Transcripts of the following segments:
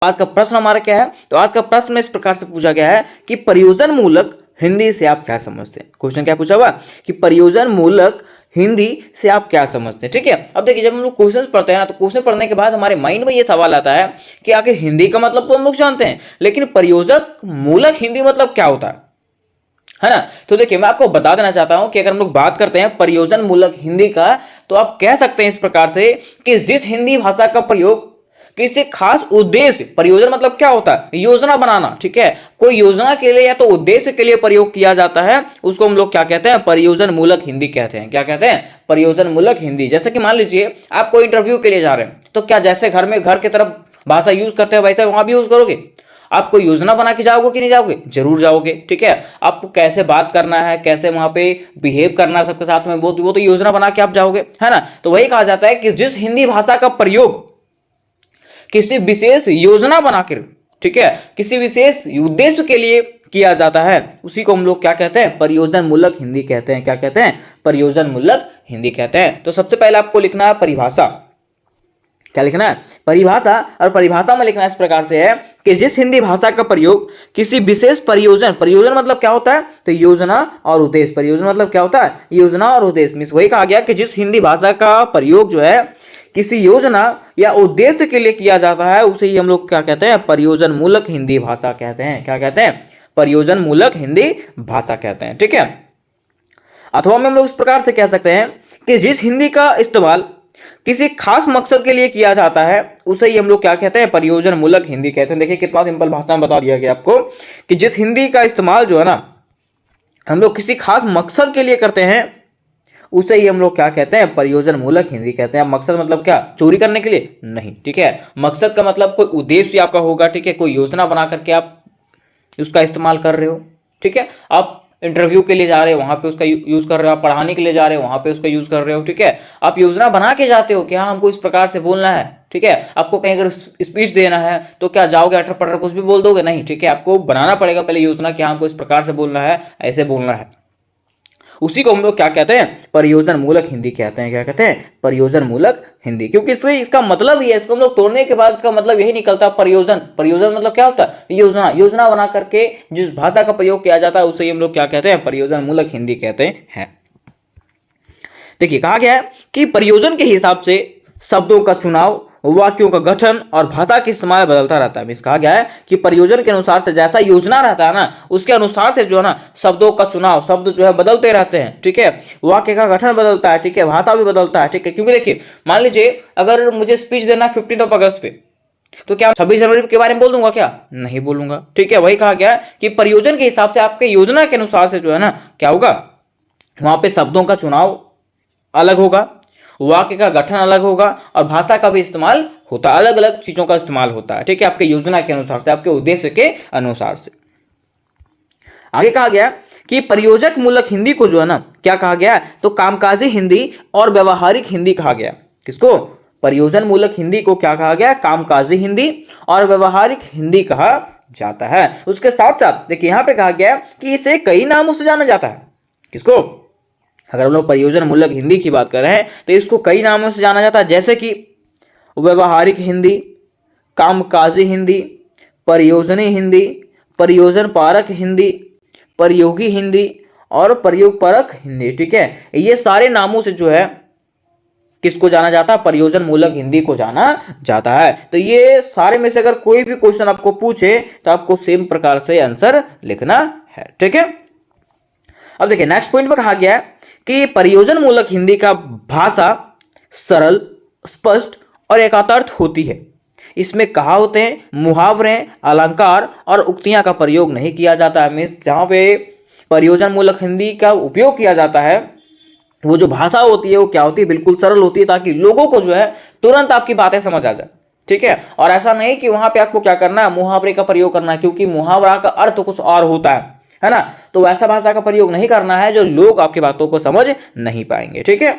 आज का प्रश्न हमारा क्या है? तो आज का प्रश्न में इस प्रकार से पूछा गया है कि प्रयोजन मूलक हिंदी से आप क्या समझते हैं। क्वेश्चन क्या पूछा हुआ कि प्रयोजन मूलक हिंदी से आप क्या समझते हैं। ठीक है, अब देखिए जब हम लोग क्वेश्चन पढ़ते हैं ना, तो क्वेश्चन पढ़ने के बाद हमारे माइंड में ये सवाल आता है कि आखिर हिंदी का मतलब तो हम लोग जानते हैं, लेकिन प्रयोजक मूलक हिंदी मतलब क्या होता है ना। तो देखिए मैं आपको बता देना चाहता हूं कि अगर हम लोग बात करते हैं प्रयोजन मूलक हिंदी का, तो आप कह सकते हैं इस प्रकार से कि जिस हिंदी भाषा का प्रयोग किसी खास उद्देश्य, प्रयोजन मतलब क्या होता है? योजना बनाना। ठीक है, कोई योजना के लिए या तो उद्देश्य के लिए प्रयोग किया जाता है, उसको हम लोग क्या कहते हैं? प्रयोजन मूलक हिंदी कहते हैं। क्या कहते हैं? प्रयोजन मूलक हिंदी। जैसे कि मान लीजिए आप कोई इंटरव्यू के लिए जा रहे हैं, तो क्या जैसे घर में घर की तरफ भाषा यूज करते हैं वैसे वहां भी यूज करोगे? आप कोई योजना बना के जाओगे कि नहीं जाओगे? जरूर जाओगे। ठीक है, आपको कैसे बात करना है, कैसे वहां पे बिहेव करना है सबके साथ में, वो तो योजना बना के आप जाओगे, है ना। तो वही कहा जाता है कि जिस हिंदी भाषा का प्रयोग किसी विशेष योजना बनाकर, ठीक है, किसी विशेष उद्देश्य के लिए किया जाता है, उसी को हम लोग क्या कहते हैं? प्रयोजन मूलक हिंदी कहते हैं। क्या कहते हैं? प्रयोजन मूलक हिंदी कहते हैं। तो सबसे पहले आपको लिखना है परिभाषा। क्या लिखना है? परिभाषा। और परिभाषा में लिखना इस प्रकार से है कि जिस हिंदी भाषा का प्रयोग किसी विशेष प्रयोजन, प्रयोजन मतलब क्या होता है? तो योजना और उद्देश्य। प्रयोजन मतलब क्या होता है? योजना और उद्देश्य। मींस वही कहा गया कि जिस हिंदी भाषा का प्रयोग जो है किसी योजना या उद्देश्य के लिए किया जाता है, उसे ही हम लोग क्या कहते हैं? प्रयोजन मूलक हिंदी भाषा कहते हैं। क्या कहते हैं? प्रयोजन मूलक हिंदी भाषा कहते हैं। ठीक है, अथवा में हम लोग इस प्रकार से कह सकते हैं कि जिस हिंदी का इस्तेमाल किसी खास मकसद के लिए किया जाता है, उसे ही हम लोग क्या कहते हैं? प्रयोजन मूलक हिंदी कहते हैं। देखिए कितना सिंपल भाषा में बता दिया गया आपको कि जिस हिंदी का इस्तेमाल जो है ना हम लोग किसी खास मकसद के लिए करते हैं, उसे ही हम लोग क्या कहते हैं? प्रयोजन मूलक हिंदी कहते हैं। मकसद मतलब क्या? चोरी करने के लिए नहीं। ठीक है, मकसद का मतलब कोई उद्देश्य आपका होगा। ठीक है, कोई योजना बना करके आप उसका इस्तेमाल कर रहे हो। ठीक है, आप इंटरव्यू के लिए जा रहे हो, वहां पे उसका यूज कर रहे हो। आप पढ़ाने के लिए जा रहे हो, वहां पे उसका यूज कर रहे हो। ठीक है, आप योजना बना के जाते हो कि हाँ हमको इस प्रकार से बोलना है। ठीक है, आपको कहीं अगर स्पीच देना है तो क्या जाओगे अटर पटर कुछ भी बोल दोगे? नहीं। ठीक है, आपको बनाना पड़ेगा पहले योजना कि हाँ हमको इस प्रकार से बोलना है, ऐसे बोलना है। उसी को हम लोग क्या कहते हैं? प्रयोजन मूलक हिंदी कहते हैं। क्या कहते हैं? प्रयोजन मूलक हिंदी। क्योंकि इसका मतलब ही है, इसको हम लोग तोड़ने के बाद इसका मतलब यही निकलता है प्रयोजन। प्रयोजन मतलब क्या होता है? योजना। योजना बना करके जिस भाषा का प्रयोग किया जाता है उसे ही हम लोग क्या कहते हैं? प्रयोजन मूलक हिंदी कहते हैं। देखिए कहा गया है कि प्रयोजन के हिसाब से शब्दों का चुनाव, वाक्यों का गठन और भाषा के इस्तेमाल बदलता रहता है। मीन्स कहा गया है कि प्रयोजन के अनुसार से जैसा योजना रहता है ना, उसके अनुसार से जो है ना शब्दों का चुनाव, शब्द जो है बदलते रहते हैं। ठीक है, वाक्य का गठन बदलता है। ठीक है, भाषा भी बदलता है। ठीक है, क्योंकि देखिए मान लीजिए अगर मुझे स्पीच देना 15 अगस्त पे, तो क्या 26 जनवरी के बारे में बोल दूंगा? क्या नहीं बोलूंगा। ठीक है, वही कहा गया है कि प्रयोजन के हिसाब से आपके योजना के अनुसार से जो है ना क्या होगा, वहां पे शब्दों का चुनाव अलग होगा, वाक्य का गठन अलग होगा और भाषा का भी इस्तेमाल होता है। अलग अलग चीजों का इस्तेमाल होता है। ठीक है, आपके योजना के अनुसार से, आपके उद्देश्य के अनुसार से। आगे कहा गया कि प्रयोजक मूलक हिंदी को जो है ना क्या कहा गया? तो कामकाजी हिंदी और व्यवहारिक हिंदी कहा गया। किसको? प्रयोजन मूलक हिंदी को क्या कहा गया? कामकाजी हिंदी और व्यवहारिक हिंदी कहा जाता है। उसके साथ साथ देखिए यहां पे कहा गया कि इसे कई नामों से जाना जाता है। किसको? अगर हम लोग प्रयोजन मूलक हिंदी की बात कर रहे हैं तो इसको कई नामों से जाना जाता है, जैसे कि व्यवहारिक हिंदी, कामकाजी हिंदी, प्रयोजनी हिंदी, प्रयोजन पारक हिंदी, प्रयोगी हिंदी और प्रयोग परक हिंदी। ठीक है, ये सारे नामों से जो है किसको जाना जाता है? प्रयोजन मूलक हिंदी को जाना जाता है। तो ये सारे में से अगर कोई भी क्वेश्चन आपको पूछे तो आपको सेम प्रकार से आंसर लिखना है। ठीक है, अब देखिए नेक्स्ट पॉइंट पर कहा गया है कि प्रयोजन मूलक हिंदी का भाषा सरल, स्पष्ट और एकातर्थ होती है। इसमें कहावतें, मुहावरे, अलंकार और उक्तियां का प्रयोग नहीं किया जाता है। मीन्स जहां पे प्रयोजन मूलक हिंदी का उपयोग किया जाता है, वो जो भाषा होती है वो क्या होती है? बिल्कुल सरल होती है, ताकि लोगों को जो है तुरंत आपकी बातें समझ आ जाए। ठीक है, और ऐसा नहीं कि वहां पे आपको क्या करना है? मुहावरे का प्रयोग करना है, क्योंकि मुहावरा का अर्थ कुछ और होता है ना। तो वैसा भाषा का प्रयोग नहीं करना है जो लोग आपकी बातों को समझ नहीं पाएंगे। ठीक है,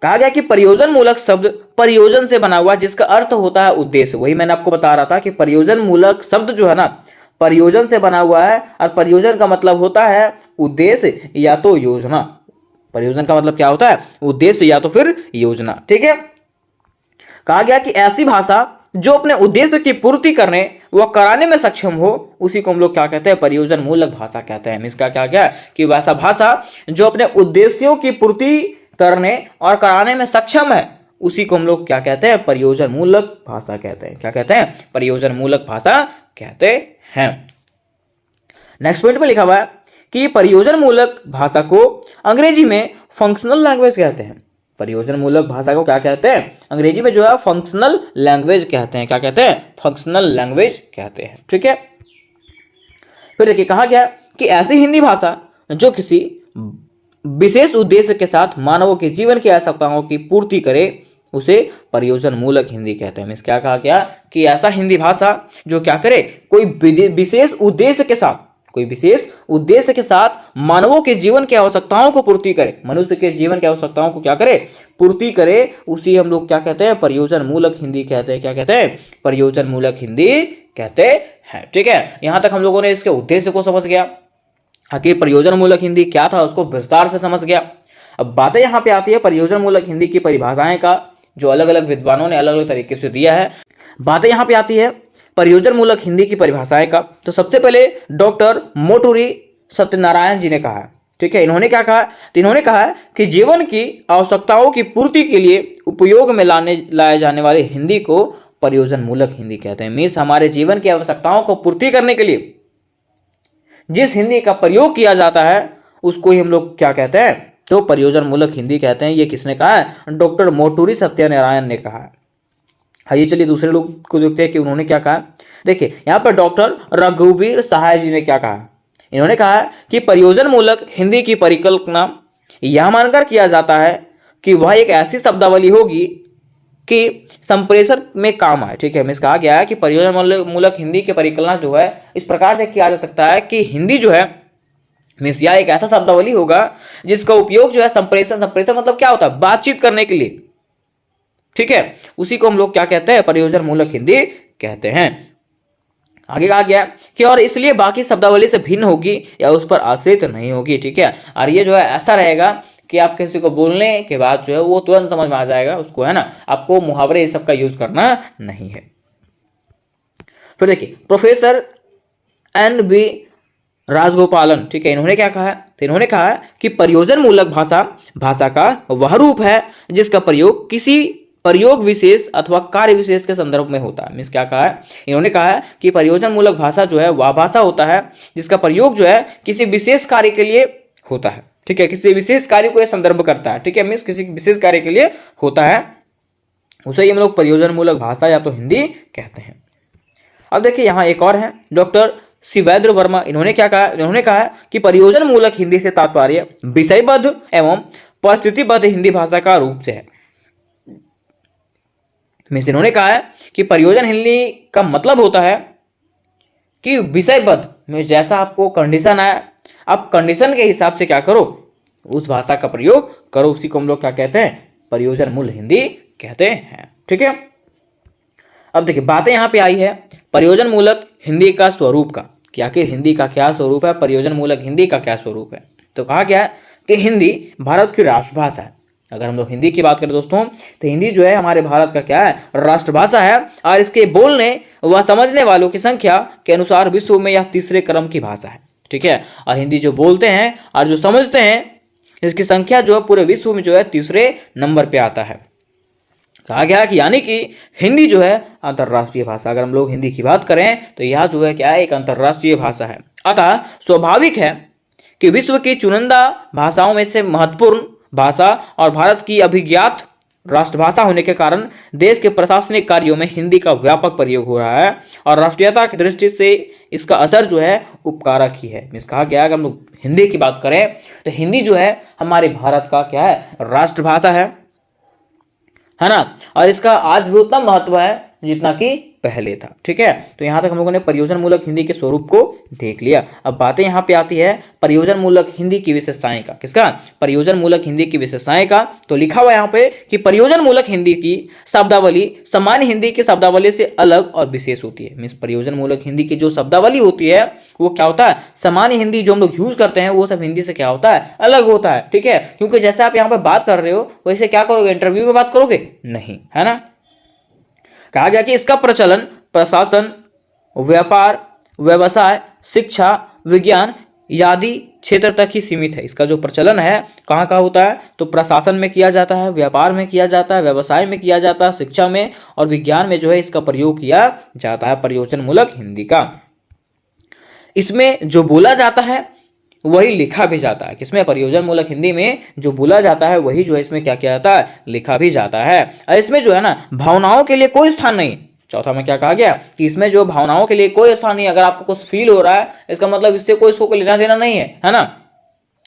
कहा गया कि प्रयोजन मूलक शब्द प्रयोजन से बना हुआ जिसका अर्थ होता है उद्देश्य। वही मैंने आपको बता रहा था कि प्रयोजन मूलक शब्द जो है ना प्रयोजन से बना हुआ है, और प्रयोजन का मतलब होता है उद्देश्य या तो योजना। प्रयोजन का मतलब क्या होता है? उद्देश्य या तो फिर योजना। ठीक है, कहा गया कि ऐसी भाषा जो अपने उद्देश्य की पूर्ति करने व कराने में सक्षम हो उसी को हम लोग क्या कहते हैं, प्रयोजन मूलक भाषा कहते हैं। इसका क्या क्या कि वैसा भाषा जो अपने उद्देश्यों की पूर्ति करने और कराने में सक्षम है उसी को हम लोग क्या कहते हैं, प्रयोजन मूलक भाषा कहते हैं। क्या कहते हैं, प्रयोजन मूलक भाषा कहते हैं। नेक्स्ट पॉइंट पे लिखा हुआ है कि प्रयोजन मूलक भाषा को अंग्रेजी में फंक्शनल लैंग्वेज कहते हैं। प्रयोजन मूलक भाषा को क्या कहते हैं, अंग्रेजी में जो है फंक्शनल लैंग्वेज कहते हैं। क्या कहते हैं, फंक्शनल लैंग्वेज कहते हैं। ठीक है, फिर देखिए कहा गया कि ऐसी हिंदी भाषा जो किसी विशेष उद्देश्य के साथ मानवों के जीवन की आवश्यकताओं की पूर्ति करे उसे प्रयोजन मूलक हिंदी कहते हैं। क्या कहा गया कि ऐसा हिंदी भाषा जो क्या करे, कोई विशेष उद्देश्य के साथ, कोई विशेष उद्देश्य के साथ मानवों के जीवन की आवश्यकताओं को पूर्ति करे, मनुष्य के जीवन की आवश्यकताओं को क्या करे, पूर्ति करे, उसी हम लोग क्या कहते हैं, प्रयोजन मूलक हिंदी कहते हैं। क्या कहते हैं, प्रयोजन मूलक हिंदी कहते हैं। ठीक है, यहां तक हम लोगों ने इसके उद्देश्य को समझ गया, आखिर प्रयोजन मूलक हिंदी क्या था उसको विस्तार से समझ गया। अब बातें यहां पे आती है प्रयोजन मूलक हिंदी की परिभाषाएं का, जो अलग अलग विद्वानों ने अलग अलग तरीके से दिया है। बातें यहां पे आती है प्रयोजन मूलक हिंदी की परिभाषाएं का। तो सबसे पहले डॉक्टर मोटूरी सत्यनारायण जी ने कहा है। ठीक है, इन्होंने क्या कहा, तो इन्होंने कहा है कि जीवन की आवश्यकताओं की पूर्ति के लिए उपयोग में लाए जाने वाले हिंदी को प्रयोजन मूलक हिंदी कहते हैं। मीन्स हमारे जीवन की आवश्यकताओं को पूर्ति करने के लिए जिस हिंदी का प्रयोग किया जाता है उसको ही हम लोग क्या कहते हैं, तो प्रयोजन मूलक हिंदी कहते हैं। ये किसने कहा है, डॉक्टर मोटूरी सत्यनारायण ने कहा है। आइए चलिए दूसरे लोग को देखते हैं कि उन्होंने क्या कहा। देखिए यहाँ पर डॉक्टर रघुवीर सहाय जी ने क्या कहा, इन्होंने कहा है कि प्रयोजन मूलक हिंदी की परिकल्पना यह मानकर किया जाता है कि वह एक ऐसी शब्दावली होगी कि संप्रेषण में काम आए। ठीक है, मिस कहा गया है कि प्रयोजन मूलक हिंदी की परिकल्पना जो है इस प्रकार से किया जा सकता है कि हिंदी जो है मीन्स यह एक ऐसा शब्दावली होगा जिसका उपयोग जो है संप्रेषण मतलब क्या होता है, बातचीत करने के लिए। ठीक है, उसी को हम लोग क्या कहते हैं, प्रयोजन मूलक हिंदी कहते हैं। आगे कहा गया कि और इसलिए बाकी शब्दावली से भिन्न होगी या उस पर आश्रित नहीं होगी। ठीक है, और ये जो है ऐसा रहेगा कि आप किसी को बोलने के बाद जो है वो तुरंत समझ में आ जाएगा उसको, है ना, आपको मुहावरे ये सब का यूज करना नहीं है। फिर देखिए प्रोफेसर NB राजगोपालन, ठीक है, इन्होंने क्या कहा है, तो इन्होंने कहा है कि प्रयोजन मूलक भाषा का वह रूप है जिसका प्रयोग किसी प्रयोग विशेष अथवा कार्य विशेष के संदर्भ में होता है। मीन्स क्या कहा है, इन्होंने कहा है कि प्रयोजन मूलक भाषा जो है वह भाषा होता है जिसका प्रयोग जो है किसी विशेष कार्य के लिए होता है। ठीक है, किसी विशेष कार्य को यह संदर्भ करता है। ठीक है, मीन्स किसी विशेष कार्य के लिए होता है, उसे हम लोग प्रयोजन मूलक भाषा या तो हिंदी कहते हैं। अब देखिए यहाँ एक और है डॉक्टर शिवेंद्र वर्मा, इन्होंने क्या कहा, इन्होंने कहा कि प्रयोजन मूलक हिंदी से तात्पर्य विषयबद्ध एवं परिस्थितिबद्ध हिंदी भाषा का रूप से है। मीन्स इन्होंने कहा है कि प्रयोजन हिंदी का मतलब होता है कि विषयबद्ध में जैसा आपको कंडीशन आया आप कंडीशन के हिसाब से क्या करो, उस भाषा का प्रयोग करो, उसी को हम लोग क्या कहते हैं, प्रयोजन मूल हिंदी कहते हैं। ठीक है, अब देखिए बातें यहाँ पे आई है प्रयोजन मूलक हिंदी का स्वरूप का, कि आखिर हिंदी का क्या स्वरूप है, प्रयोजन मूलक हिंदी का क्या स्वरूप है। तो कहा गया है कि हिंदी भारत की राष्ट्रभाषा है। अगर हम लोग हिंदी की बात करें दोस्तों तो हिंदी जो है हमारे भारत का क्या है, राष्ट्रभाषा है, और इसके बोलने व समझने वालों की संख्या के अनुसार विश्व में यह तीसरे क्रम की भाषा है। ठीक है, और हिंदी जो बोलते हैं और जो समझते हैं इसकी संख्या जो है पूरे विश्व में जो है तीसरे नंबर पे आता है। कहा गया कि यानी कि हिंदी जो है अंतर्राष्ट्रीय भाषा, अगर हम लोग हिंदी की बात करें तो यह जो है क्या है, एक अंतर्राष्ट्रीय भाषा है। अतः स्वाभाविक है कि विश्व की चुनिंदा भाषाओं में से महत्वपूर्ण भाषा और भारत की अभिज्ञात राष्ट्रभाषा होने के कारण देश के प्रशासनिक कार्यों में हिंदी का व्यापक प्रयोग हो रहा है, और राष्ट्रीयता की दृष्टि से इसका असर जो है उपकारक ही है। इस कहा गया अगर हम लोग हिंदी की बात करें तो हिंदी जो है हमारे भारत का क्या है, राष्ट्रभाषा है ना, और इसका आज भी उतना महत्व है जितना कि पहले था। ठीक है, तो यहाँ तक हम लोगों ने प्रयोजन मूलक हिंदी के स्वरूप को देख लिया। अब बातें यहाँ पे आती है प्रयोजन मूलक हिंदी की विशेषताएं का, किसका, प्रयोजन मूलक हिंदी की विशेषताएं का। तो लिखा हुआ यहाँ पे कि प्रयोजन मूलक हिंदी की शब्दावली सामान्य हिंदी की शब्दावली से अलग और विशेष होती है। मीन्स प्रयोजन मूलक हिंदी की जो शब्दावली होती है वो क्या होता है, सामान्य हिंदी जो हम लोग यूज करते हैं वो सब हिंदी से क्या होता है, अलग होता है। ठीक है, क्योंकि जैसे आप यहाँ पे बात कर रहे हो वैसे क्या करोगे, इंटरव्यू में बात करोगे नहीं, है ना। कहा गया कि इसका प्रचलन प्रशासन, व्यापार, व्यवसाय, शिक्षा, विज्ञान आदि क्षेत्र तक ही सीमित है। इसका जो प्रचलन है कहाँ कहाँ होता है, तो प्रशासन में किया जाता है, व्यापार में किया जाता है, व्यवसाय में किया जाता है, शिक्षा में और विज्ञान में जो है इसका प्रयोग किया जाता है प्रयोजन मूलक हिंदी का। इसमें जो बोला जाता है वही लिखा भी जाता है। किसमें, प्रयोजन मूलक हिंदी में जो बोला जाता है वही जो है इसमें क्या किया जाता है, लिखा भी जाता है। और इसमें जो है ना भावनाओं के लिए कोई स्थान नहीं। चौथा में क्या कहा गया कि इसमें जो भावनाओं के लिए कोई स्थान नहीं। अगर आपको कुछ फील हो रहा है इसका मतलब इससे कोई इसको लेना देना नहीं है ना,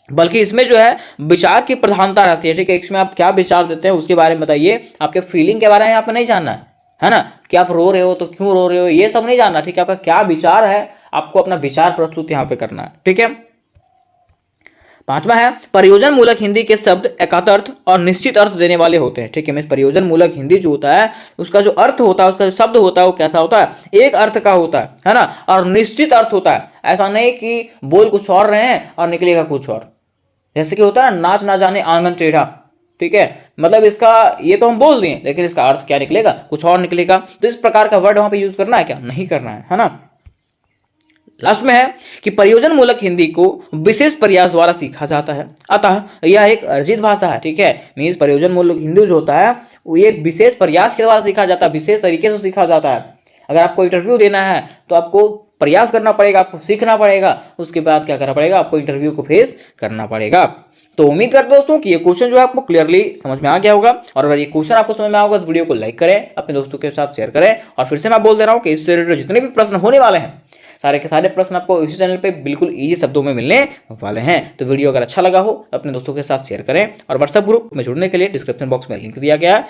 बल्कि इसमें जो है विचार की प्रधानता रहती है। ठीक है, इसमें आप क्या विचार देते हैं उसके बारे में बताइए, आपके फीलिंग के बारे में आपको नहीं जानना है ना, कि आप रो रहे हो तो क्यों रो रहे हो, ये सब नहीं जानना। ठीक है, आपका क्या विचार है, आपको अपना विचार प्रस्तुत यहाँ पे करना है। ठीक है, पांचवा है प्रयोजन मूलक हिंदी के शब्द एकार्थ और निश्चित अर्थ देने वाले होते हैं। ठीक है, प्रयोजन मूलक हिंदी जो होता है उसका जो अर्थ होता है, उसका जो शब्द होता है वो कैसा होता है, एक अर्थ का होता है ना, और निश्चित अर्थ होता है। ऐसा नहीं कि बोल कुछ और रहे हैं और निकलेगा कुछ और, जैसे कि होता है नाच ना जाने आंगन टेढ़ा। ठीक है, मतलब इसका ये तो हम बोल दें लेकिन इसका अर्थ क्या निकलेगा, कुछ और निकलेगा। तो इस प्रकार का वर्ड वहां पे यूज करना है क्या, नहीं करना है ना। लास्ट में है कि प्रयोजन मूलक हिंदी को विशेष प्रयास द्वारा सीखा जाता है, अतः यह एक अर्जित भाषा है। ठीक है, मीन्स प्रयोजन मूलक हिंदी जो होता है वो एक विशेष प्रयास के द्वारा सीखा जाता है, विशेष तरीके से सीखा जाता है। अगर आपको इंटरव्यू देना है तो आपको प्रयास करना पड़ेगा, आपको सीखना पड़ेगा, उसके बाद क्या करना पड़ेगा, आपको इंटरव्यू को फेस करना पड़ेगा। तो उम्मीद करते दोस्तों कि ये क्वेश्चन जो है आपको क्लियरली समझ में आ गया होगा, और अगर ये क्वेश्चन आपको समझ में आएगा तो वीडियो को लाइक करें, अपने दोस्तों के साथ शेयर करें। और फिर से मैं बोल दे रहा हूँ कि इससे रिलेटेड जितने भी प्रश्न होने वाले हैं सारे के सारे प्रश्न आपको इसी चैनल पे बिल्कुल इजी शब्दों में मिलने वाले हैं। तो वीडियो अगर अच्छा लगा हो अपने दोस्तों के साथ शेयर करें, और व्हाट्सएप ग्रुप में जुड़ने के लिए डिस्क्रिप्शन बॉक्स में लिंक दिया गया है।